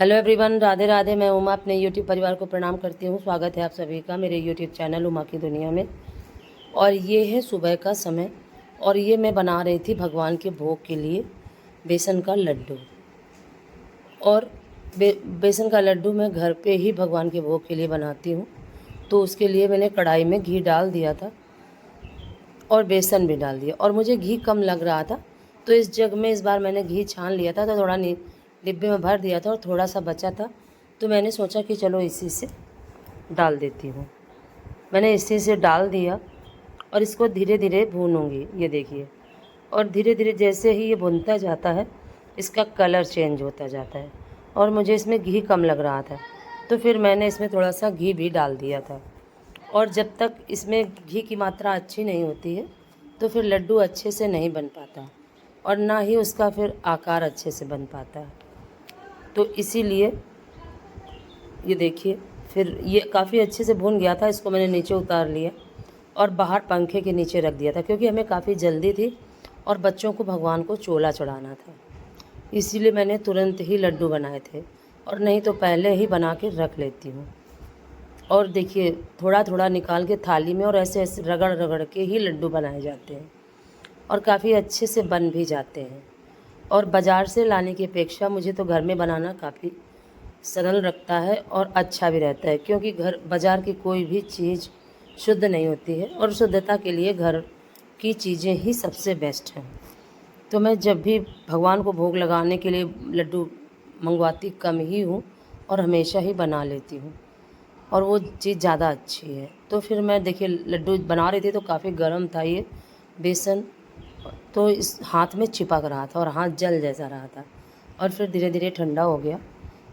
Hello everyone, Radhe Radhe. मैं उमा अपने YouTube परिवार को प्रणाम करती हूँ। स्वागत है आप सभी का मेरे यूट्यूब चैनल उमा की दुनिया में। और ये है सुबह का समय और ये मैं बना रही थी भगवान के भोग के लिए बेसन का लड्डू। और बेसन का लड्डू मैं घर पे ही भगवान के भोग के लिए बनाती हूँ। तो उसके लिए मैंने कढ़ाई में घी डाल दिया था और बेसन भी डाल दिया, और मुझे घी कम लग रहा था तो इस जग में इस बार मैंने घी छान लिया था, तो थोड़ा डिब्बे में भर दिया था और थोड़ा सा बचा था, तो मैंने सोचा कि चलो इसी से डाल देती हूँ। मैंने इसी से डाल दिया और इसको धीरे धीरे भूनूंगी, ये देखिए। और धीरे धीरे जैसे ही ये भुनता जाता है इसका कलर चेंज होता जाता है, और मुझे इसमें घी कम लग रहा था तो फिर मैंने इसमें थोड़ा सा घी भी डाल दिया था। और जब तक इसमें घी की मात्रा अच्छी नहीं होती है तो फिर लड्डू अच्छे से नहीं बन पाता और ना ही उसका फिर आकार अच्छे से बन पाता है। तो इसीलिए ये देखिए, फिर ये काफ़ी अच्छे से भून गया था। इसको मैंने नीचे उतार लिया और बाहर पंखे के नीचे रख दिया था, क्योंकि हमें काफ़ी जल्दी थी और बच्चों को भगवान को चोला चढ़ाना था। इसीलिए मैंने तुरंत ही लड्डू बनाए थे, और नहीं तो पहले ही बना के रख लेती हूँ। और देखिए, थोड़ा थोड़ा निकाल के थाली में और ऐसे ऐसे रगड़ रगड़ के ही लड्डू बनाए जाते हैं और काफ़ी अच्छे से बन भी जाते हैं। और बाज़ार से लाने की अपेक्षा मुझे तो घर में बनाना काफ़ी सरल लगता है और अच्छा भी रहता है, क्योंकि बाज़ार की कोई भी चीज़ शुद्ध नहीं होती है और शुद्धता के लिए घर की चीज़ें ही सबसे बेस्ट हैं। तो मैं जब भी भगवान को भोग लगाने के लिए लड्डू मंगवाती कम ही हूँ और हमेशा ही बना लेती हूँ, और वो चीज़ ज़्यादा अच्छी है। तो फिर मैं देखिए लड्डू बना रही थी तो काफ़ी गर्म था ये बेसन, तो इस हाथ में चिपक रहा था और हाथ जल जैसा रहा था। और फिर धीरे धीरे ठंडा हो गया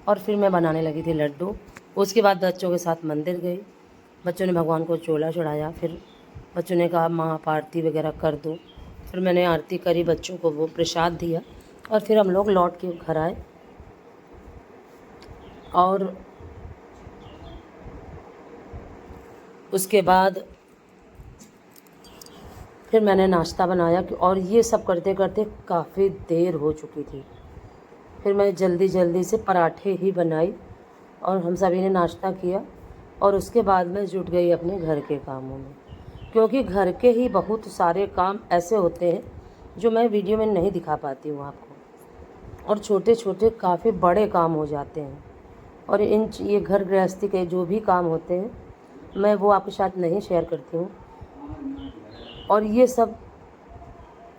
और फिर मैं बनाने लगी थी लड्डू। उसके बाद बच्चों के साथ मंदिर गई, बच्चों ने भगवान को चोला चढ़ाया। फिर बच्चों ने कहा माँ आप आरती वगैरह कर दो, फिर मैंने आरती करी, बच्चों को वो प्रसाद दिया और फिर हम लोग लौट के घर आए। और उसके बाद फिर मैंने नाश्ता बनाया, और ये सब करते करते काफ़ी देर हो चुकी थी। फिर मैं जल्दी जल्दी से पराठे ही बनाई और हम सभी ने नाश्ता किया, और उसके बाद मैं जुट गई अपने घर के कामों में, क्योंकि घर के ही बहुत सारे काम ऐसे होते हैं जो मैं वीडियो में नहीं दिखा पाती हूँ आपको, और छोटे छोटे काफ़ी बड़े काम हो जाते हैं। और ये घर गृहस्थी के जो भी काम होते हैं मैं वो आपके साथ नहीं शेयर करती हूँ। और ये सब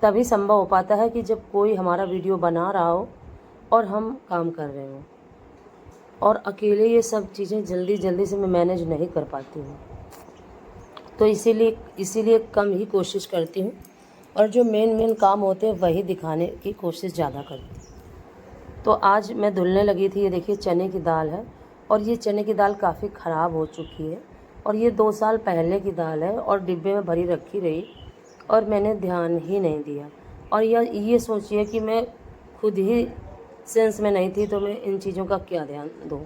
तभी संभव हो पाता है कि जब कोई हमारा वीडियो बना रहा हो और हम काम कर रहे हों, और अकेले ये सब चीज़ें जल्दी जल्दी से मैं मैनेज नहीं कर पाती हूँ। तो इसीलिए कम ही कोशिश करती हूँ, और जो मेन काम होते हैं वही दिखाने की कोशिश ज़्यादा करती हूँ। तो आज मैं धुलने लगी थी, ये देखिए चने की दाल है, और ये चने की दाल काफ़ी ख़राब हो चुकी है, और ये 2 साल पहले की दाल है और डिब्बे में भरी रखी रही और मैंने ध्यान ही नहीं दिया। और ये सोचिए कि मैं खुद ही सेंस में नहीं थी तो मैं इन चीज़ों का क्या ध्यान दूँ।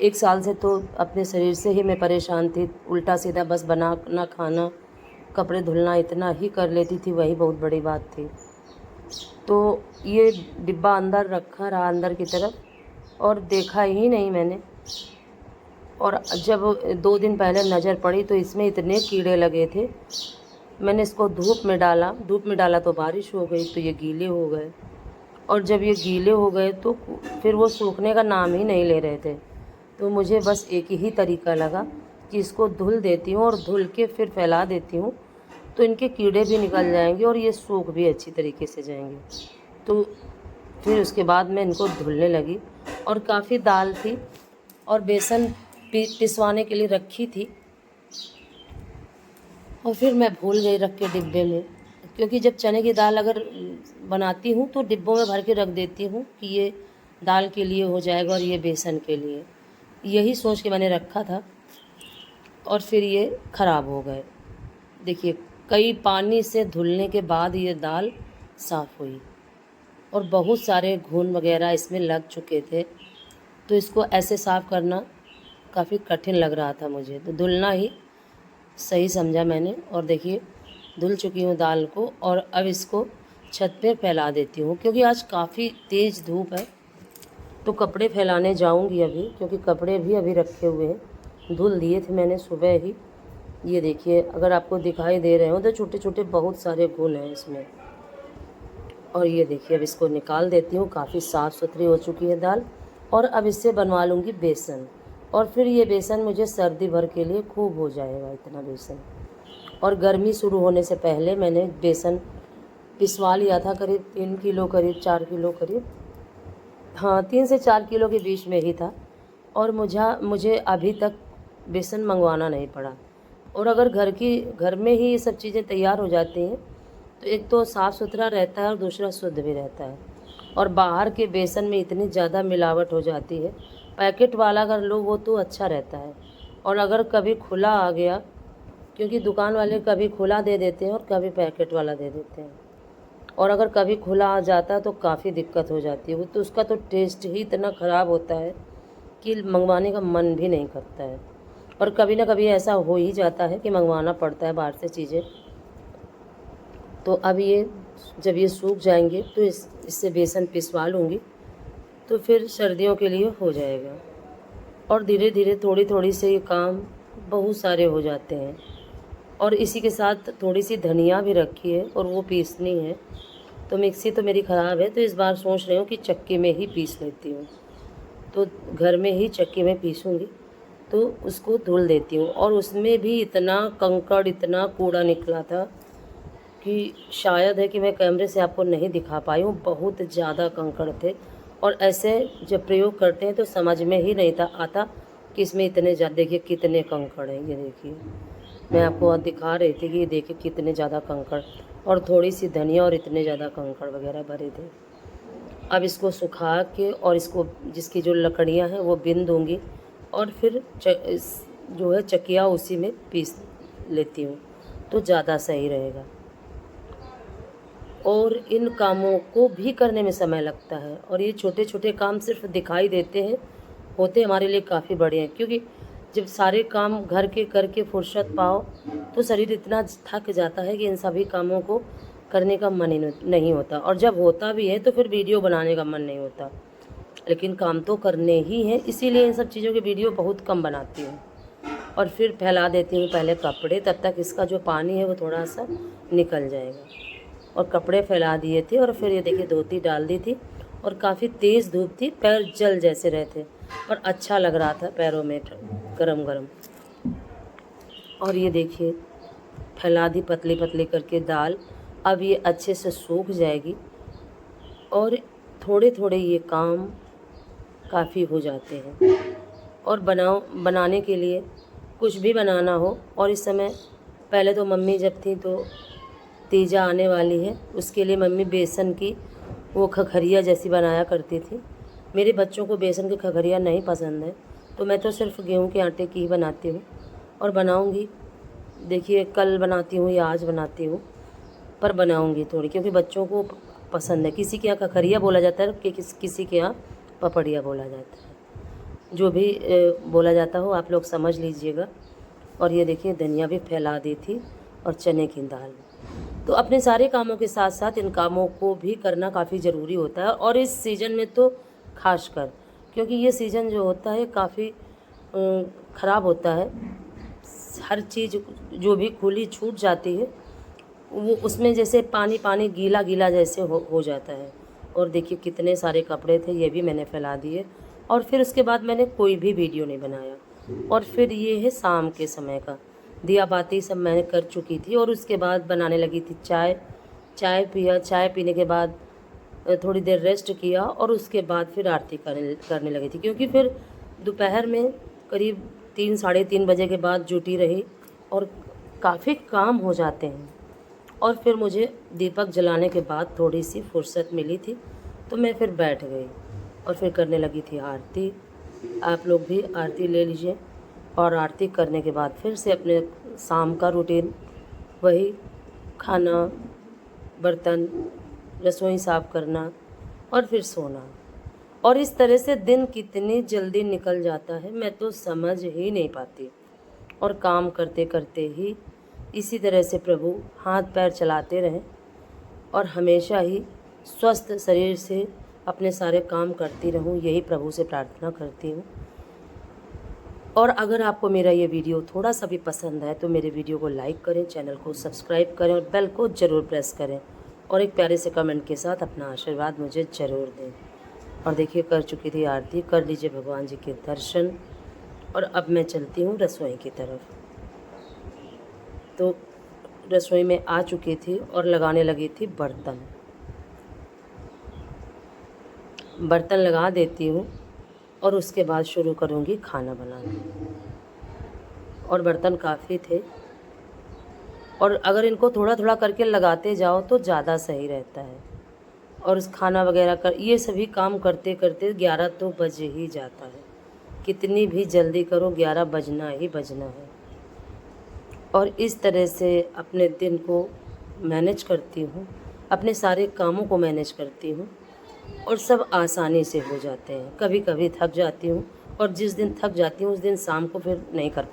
1 साल से तो अपने शरीर से ही मैं परेशान थी, उल्टा सीधा बस बनाना खाना कपड़े धुलना इतना ही कर लेती थी, वही बहुत बड़ी बात थी। तो ये डिब्बा अंदर रखा रहा अंदर की तरफ और देखा ही नहीं मैंने। और जब 2 दिन पहले नज़र पड़ी तो इसमें इतने कीड़े लगे थे। मैंने इसको धूप में डाला तो बारिश हो गई तो ये गीले हो गए, और जब ये गीले हो गए तो फिर वो सूखने का नाम ही नहीं ले रहे थे। तो मुझे बस एक ही तरीका लगा कि इसको धुल देती हूँ और धुल के फिर फैला देती हूँ, तो इनके कीड़े भी निकल जाएंगे और ये सूख भी अच्छी तरीके से जाएंगे। तो फिर उसके बाद मैं इनको धुलने लगी, और काफ़ी दाल थी और बेसन पिसवाने के लिए रखी थी, और फिर मैं भूल गई रख के डिब्बे में। क्योंकि जब चने की दाल अगर बनाती हूँ तो डिब्बों में भर के रख देती हूँ कि ये दाल के लिए हो जाएगा और ये बेसन के लिए, यही सोच के मैंने रखा था, और फिर ये ख़राब हो गए। देखिए कई पानी से धुलने के बाद ये दाल साफ़ हुई, और बहुत सारे घुन वगैरह इसमें लग चुके थे, तो इसको ऐसे साफ़ करना काफ़ी कठिन लग रहा था मुझे, तो धुलना ही सही समझा मैंने। और देखिए धुल चुकी हूँ दाल को, और अब इसको छत पे फैला देती हूँ, क्योंकि आज काफ़ी तेज़ धूप है तो कपड़े फैलाने जाऊंगी अभी, क्योंकि कपड़े भी अभी रखे हुए हैं, धुल दिए थे मैंने सुबह ही। ये देखिए, अगर आपको दिखाई दे रहे हो तो छोटे छोटे बहुत सारे घुल हैं इसमें। और ये देखिए, अब इसको निकाल देती हूँ। काफ़ी साफ़ सुथरी हो चुकी है दाल। और अब इससे बनवा लूँगी बेसन, और फिर ये बेसन मुझे सर्दी भर के लिए खूब हो जाएगा इतना बेसन। और गर्मी शुरू होने से पहले मैंने बेसन पिसवा लिया था, करीब 3 किलो, करीब 4 किलो करीब, हाँ 3 से 4 किलो के बीच में ही था। और मुझे अभी तक बेसन मंगवाना नहीं पड़ा। और अगर घर में ही ये सब चीज़ें तैयार हो जाती हैं तो एक तो साफ़ सुथरा रहता है और दूसरा शुद्ध भी रहता है। और बाहर के बेसन में इतनी ज़्यादा मिलावट हो जाती है। पैकेट वाला अगर लो वो तो अच्छा रहता है, और अगर कभी खुला आ गया, क्योंकि दुकान वाले कभी खुला दे देते हैं और कभी पैकेट वाला दे देते हैं, और अगर कभी खुला आ जाता है तो काफ़ी दिक्कत हो जाती है। वो तो उसका तो टेस्ट ही इतना ख़राब होता है कि मंगवाने का मन भी नहीं करता है। और कभी ना कभी ऐसा हो ही जाता है कि मंगवाना पड़ता है बाहर से चीज़ें। तो अब ये जब ये सूख जाएंगे तो इससे बेसन पिसवा लूँगी, तो फिर सर्दियों के लिए हो जाएगा। और धीरे धीरे थोड़ी थोड़ी से ये काम बहुत सारे हो जाते हैं। और इसी के साथ थोड़ी सी धनिया भी रखी है और वो पीसनी है। तो मिक्सी तो मेरी ख़राब है, तो इस बार सोच रही हूँ कि चक्की में ही पीस लेती हूँ। तो घर में ही चक्की में पीसूँगी, तो उसको धुल देती हूँ। और उसमें भी इतना कंकड़, इतना कूड़ा निकला था कि शायद है कि मैं कैमरे से आपको नहीं दिखा पाई हूँ। बहुत ज़्यादा कंकड़ थे, और ऐसे जब प्रयोग करते हैं तो समझ में ही नहीं आता कि इसमें इतने ज़्यादा, देखिए कितने कंकड़ हैं। ये देखिए, मैं आपको दिखा रही थी कि ये देखिए कितने ज़्यादा कंकड़, और थोड़ी सी धनिया और इतने ज़्यादा कंकड़ वगैरह भरे थे। अब इसको सुखा के, और इसको जिसकी जो लकड़ियाँ हैं वो बिन दूँगी, और फिर जो है चकिया उसी में पीस लेती हूँ, तो ज़्यादा सही रहेगा। और इन कामों को भी करने में समय लगता है, और ये छोटे छोटे काम सिर्फ दिखाई देते हैं, होते हमारे लिए काफ़ी बड़े हैं। क्योंकि जब सारे काम घर के करके फुर्सत पाओ तो शरीर इतना थक जाता है कि इन सभी कामों को करने का मन ही नहीं होता। और जब होता भी है तो फिर वीडियो बनाने का मन नहीं होता। लेकिन काम तो करने ही हैं, इसीलिए इन सब चीज़ों के वीडियो बहुत कम बनाती हूँ। और फिर फैला देती हूँ पहले कपड़े, तब तक इसका जो पानी है वो थोड़ा सा निकल जाएगा। और कपड़े फैला दिए थे, और फिर ये देखिए धोती डाल दी थी, और काफ़ी तेज़ धूप थी, पैर जल जैसे रहे थे, और अच्छा लग रहा था पैरों में गरम गरम। और ये देखिए फैला दी पतली पतली करके दाल। अब ये अच्छे से सूख जाएगी, और थोड़े थोड़े ये काम काफ़ी हो जाते हैं। और बनाने के लिए कुछ भी बनाना हो, और इस समय, पहले तो मम्मी जब थी तो तीजा आने वाली है, उसके लिए मम्मी बेसन की वो खखरिया जैसी बनाया करती थी। मेरे बच्चों को बेसन की खखरिया नहीं पसंद है, तो मैं तो सिर्फ गेहूं के आटे की ही बनाती हूँ, और बनाऊँगी। देखिए कल बनाती हूँ या आज बनाती हूँ, पर बनाऊँगी थोड़ी, क्योंकि बच्चों को पसंद है। किसी के यहाँ खखरिया बोला जाता है, कि किसी के यहाँ पपड़िया बोला जाता है। जो भी बोला जाता हो आप लोग समझ लीजिएगा। और ये देखिए धनिया भी फैला दी थी, और चने की दाल। तो अपने सारे कामों के साथ साथ इन कामों को भी करना काफ़ी ज़रूरी होता है, और इस सीज़न में तो खासकर, क्योंकि ये सीज़न जो होता है काफ़ी ख़राब होता है। हर चीज़ जो भी खुली छूट जाती है वो उसमें जैसे पानी पानी गीला गीला जैसे हो जाता है। और देखिए कितने सारे कपड़े थे, ये भी मैंने फैला दिए। और फिर उसके बाद मैंने कोई भी वीडियो नहीं बनाया। और फिर ये है शाम के समय का, दिया बाती सब मैंने कर चुकी थी, और उसके बाद बनाने लगी थी चाय पिया। चाय पीने के बाद थोड़ी देर रेस्ट किया, और उसके बाद फिर आरती करने लगी थी। क्योंकि फिर दोपहर में करीब 3 साढ़े 3 बजे के बाद जुटी रही, और काफ़ी काम हो जाते हैं। और फिर मुझे दीपक जलाने के बाद थोड़ी सी फुर्सत मिली थी, तो मैं फिर बैठ गई, और फिर करने लगी थी आरती। आप लोग भी आरती ले लीजिए। और आरती करने के बाद फिर से अपने शाम का रूटीन, वही खाना, बर्तन, रसोई साफ़ करना, और फिर सोना। और इस तरह से दिन कितनी जल्दी निकल जाता है मैं तो समझ ही नहीं पाती। और काम करते करते ही इसी तरह से प्रभु हाथ पैर चलाते रहें, और हमेशा ही स्वस्थ शरीर से अपने सारे काम करती रहूं, यही प्रभु से प्रार्थना करती हूं। और अगर आपको मेरा ये वीडियो थोड़ा सा भी पसंद आए तो मेरे वीडियो को लाइक करें, चैनल को सब्सक्राइब करें और बेल को ज़रूर प्रेस करें और एक प्यारे से कमेंट के साथ अपना आशीर्वाद मुझे ज़रूर दें। और देखिए कर चुकी थी आरती, कर लीजिए भगवान जी के दर्शन। और अब मैं चलती हूँ रसोई की तरफ। तो रसोई में आ चुकी थी और लगाने लगी थी बर्तन। बर्तन लगा देती हूँ और उसके बाद शुरू करूँगी खाना बनाना। और बर्तन काफ़ी थे और अगर इनको थोड़ा थोड़ा करके लगाते जाओ तो ज़्यादा सही रहता है। और उस खाना वगैरह कर ये सभी काम करते करते 11 तो बज ही जाता है। कितनी भी जल्दी करो 11 बजना ही बजना है। और इस तरह से अपने दिन को मैनेज करती हूँ, अपने सारे कामों को मैनेज करती हूँ और सब आसानी से हो जाते हैं। कभी कभी थक जाती हूँ और जिस दिन थक जाती हूँ उस दिन शाम को फिर नहीं कर